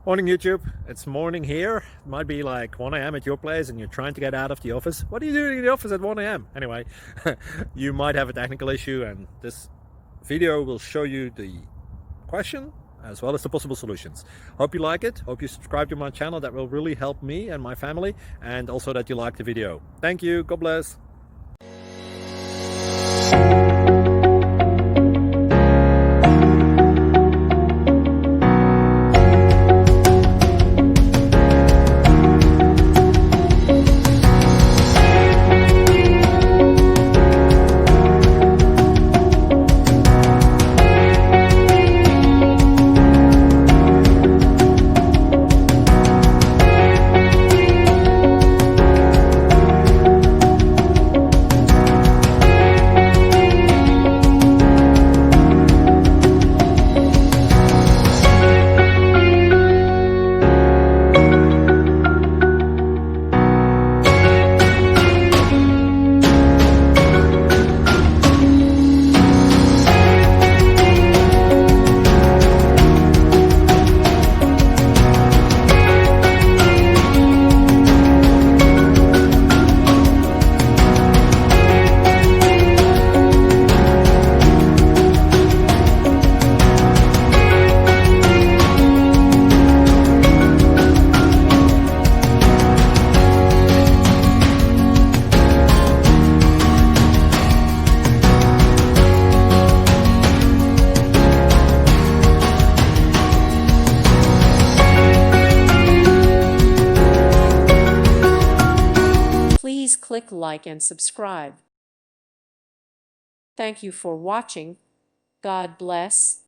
Morning YouTube, it's morning here. It might be like 1 a.m. at your place and you're trying to get out of the office. What are you doing in the office at 1 a.m.? Anyway, you might have a technical issue and this video will show you the question as well as the possible solutions. Hope you like it, hope you subscribe to my channel. That will really help me and my family, and also that you like the video. Thank you, God bless. Please click like and subscribe. Thank you for watching. God bless.